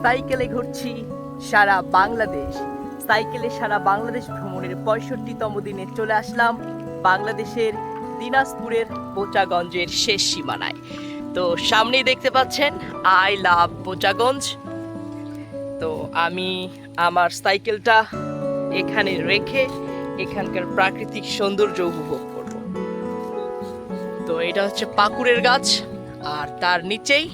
সাইকেলে ঘুরছি সারা বাংলাদেশ। সাইকেলে সারা বাংলাদেশ ভ্রমণের 65তম দিনে চলে আসলাম বাংলাদেশের দিনাজপুরের বোচাগঞ্জের শেষ সীমানায়। তো সামনেই দেখতে পাচ্ছেন আই লাভ বোচাগঞ্জ। তো আমি আমার সাইকেলটা এখানে রেখে এখানকার প্রাকৃতিক সৌন্দর্য উপভোগ করব। তো এটা হচ্ছে পাকুড়ের গাছ, আর তার নিচেই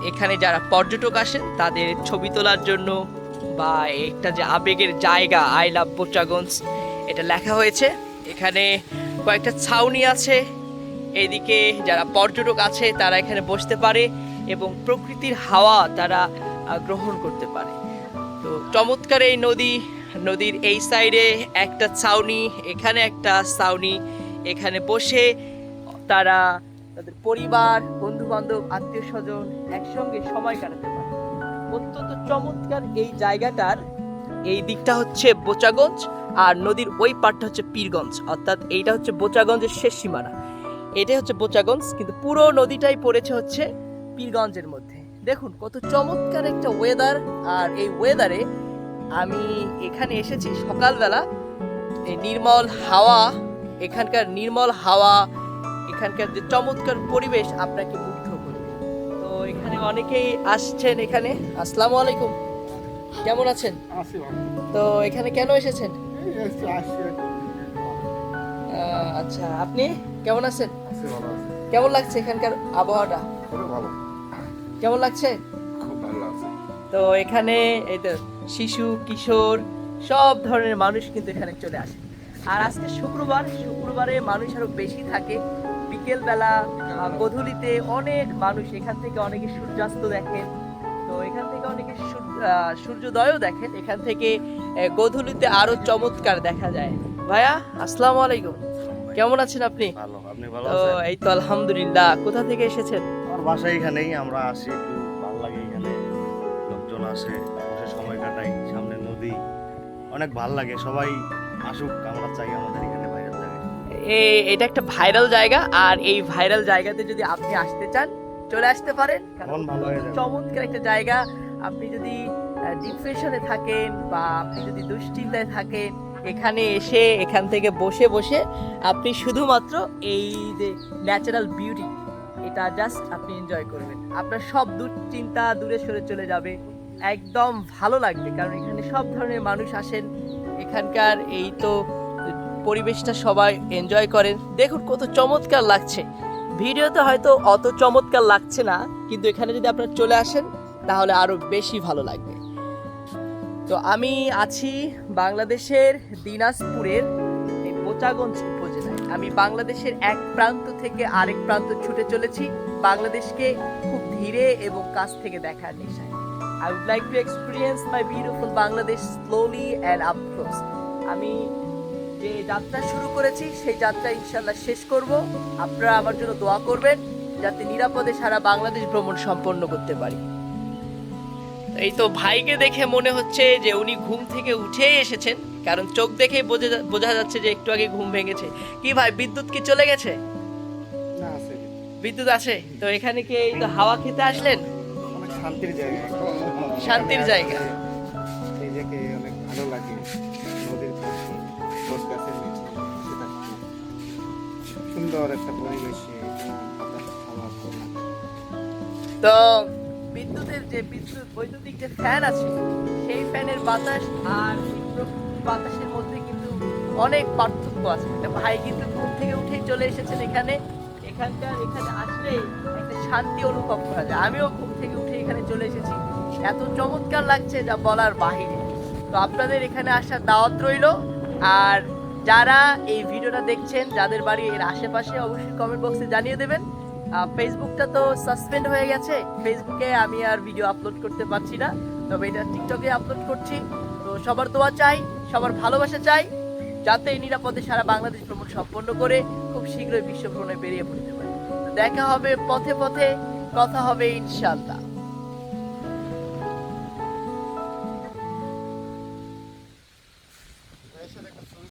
এখানে যারা পর্যটক আসেন তাদের ছবি তোলার জন্য বা একটা যে আবেগের জায়গা আই লাভ বোচাগঞ্জ এটা লেখা হয়েছে। এখানে কয়েকটা ছাউনি আছে, এদিকে যারা পর্যটক আছে তারা এখানে বসতে পারে এবং প্রকৃতির হাওয়া তারা গ্রহণ করতে পারে। তো চমৎকার এই নদীর এই সাইডে একটা ছাউনি, এখানে একটা ছাউনি, এখানে বসে তারা তাদের পরিবার, বন্ধু বান্ধব, আত্মীয় স্বজন একসঙ্গে সময় কাটাতে পারে। অত্যন্ত চমৎকার এই জায়গাটার এই দিকটা হচ্ছে বোচাগঞ্জ আর নদীর ওই পাড়টা হচ্ছে পীরগঞ্জ, অর্থাৎ এইটা হচ্ছে বোচাগঞ্জের শেষ সীমানা। এটাই হচ্ছে বোচাগঞ্জ, কিন্তু পুরো নদীটাই পড়েছে হচ্ছে পীরগঞ্জের মধ্যে। দেখুন কত চমৎকার একটা ওয়েদার। আর এই ওয়েদারে আমি এখানে এসেছি সকালবেলা, এই নির্মল হাওয়া, এখানকার নির্মল হাওয়া, এখানকার যে চমৎকার পরিবেশ আপনাকে মুগ্ধ করবে। তো এখানে অনেকেই আসছেন এখানে। আসসালামু আলাইকুম, কেমন আছেন? তো এখানে কেন এসেছেন? আচ্ছা, আপনি কেমন আছেন? কেমন লাগছে এখানকার আবহাওয়াটা? কেমন লাগছে? তো এখানে এই তো শিশু, কিশোর সব ধরনের মানুষ কিন্তু এখানে চলে আসে। আর আজকে শুক্রবারে মানুষ আরো বেশি থাকে। বিকেল বেলা, গধূলিতে অনেক মানুষ এখান থেকে, অনেকে সূর্যাস্ত দেখেন, তো এখান থেকে অনেকে সূর্যোদয়ও দেখেন। এখান থেকে গধূলিতে আরো চমৎকার দেখা যায়। ভাইয়া আসসালামু আলাইকুম, কেমন আছেন আপনি? ভালো, আপনি ভালো তো আছেন? এই তো আলহামদুলিল্লাহ। কোথা থেকে এসেছেন? আমার বাসা এখানেই, আমরা আসি, একটু ভালো লাগে এখানে, লোকজন আসে, বসে সময় কাটাই, সামনে নদী, অনেক ভালো লাগে। সবাই আসুক, আমরা চাই আমাদের এখানে ভাইরাল জায়গা। এটা একটা ভাইরাল জায়গা, আর এই ভাইরাল জায়গাতে যদি আপনি আসতে চান চলে আসতে পারেন। মন ভালো হয়ে যাবে। চমৎকার একটা জায়গা। আপনি যদি ডিপ্রেশনে থাকেন বা আপনি যদি দুশ্চিন্তায় থাকেন, এখানে এসে এখান থেকে বসে বসে আপনি শুধুমাত্র এই যে ন্যাচারাল বিউটি, এটা জাস্ট আপনি এনজয় করবেন। আপনার সব দুশ্চিন্তা দূরে সরে চলে যাবে, একদম ভালো লাগবে। কারণ এখানে সব ধরনের মানুষ আসেন, এখানকার এই তো পরিবেশটা সবাই এনজয় করেন। দেখুন কত চমৎকার লাগছে। ভিডিওতে হয়তো অত চমৎকার লাগছে না, কিন্তু এখানে যদি আপনারা চলে আসেন তাহলে আরো বেশি ভালো লাগবে। তো আমি আছি বাংলাদেশের দিনাজপুরের এই বোচাগঞ্জ উপজেলায়। আমি বাংলাদেশের এক প্রান্ত থেকে আরেক প্রান্ত ছুটে চলেছি বাংলাদেশকে খুব ধীরে এবং কাছ থেকে দেখার নেশায়। I would like to experience my beautiful Bangladesh slowly and up close. আমি যে যাত্রা শুরু করেছি সেই যাত্রা ইনশাল্লাহ শেষ করব। আপনারা আমার জন্য দোয়া করবেন যাতে নিরাপদে সারা বাংলাদেশ ভ্রমণ সম্পন্ন করতে পারি। এই তো ভাইকে দেখে মনে হচ্ছে যে উনি ঘুম থেকে উঠেই এসেছেন, কারণ চোখ দেখেই বোঝা যাচ্ছে যে একটু আগে ঘুম ভেঙেছে। কি ভাই, বিদ্যুৎ কি চলে গেছে? না, আছে, বিদ্যুৎ আছে। তো এখানে কি এই তো হাওয়া খেতে আসলেন? অনেক শান্তির জায়গা, শান্তির জায়গা। এই জায়গায় অনেক ভালো লাগে। নদীর পাশে, বট গাছের নিচে বসে থাকতে, সুন্দর একটা পরিবেশে তো বিদ্যুতের যে বৈদ্যুতিক যে ফ্যান আছে সেই ফ্যানের বাতাস আর প্রকৃতির বাতাসের মধ্যে কিন্তু অনেক পার্থক্য আছে। ভাই কিন্তু ঘুম থেকে উঠেই চলে এসেছেন এখানে আসলে একটা শান্তি অনুভব করা যায়। আমিও ঘুম থেকে উঠে এখানে চলে এসেছি, এত চমৎকার লাগছে যা বলার বাহিরে। তো আপনাদের এখানে আসার দাওয়াত রইল। আর যারা এই ভিডিওটা দেখছেন, যাদের বাড়ি এর আশেপাশে, অবশ্যই কমেন্ট বক্সে জানিয়ে দেবেন। ফেসবুকটা তো সাসপেন্ড হয়ে গেছে, ফেসবুকে আমি আর ভিডিও আপলোড করতে পারছি না, তবে এটা টিকটকে আপলোড করছি। তো সবার দোয়া চাই, সবার ভালোবাসা চাই, যাতে নিরাপদে সারা বাংলাদেশ ভ্রমণ সম্পন্ন করে খুব শীঘ্রই বিশ্ব ভ্রমণে বেরিয়ে পড়তে পারে। দেখা হবে পথে পথে, কথা হবে ইনশাআল্লাহ।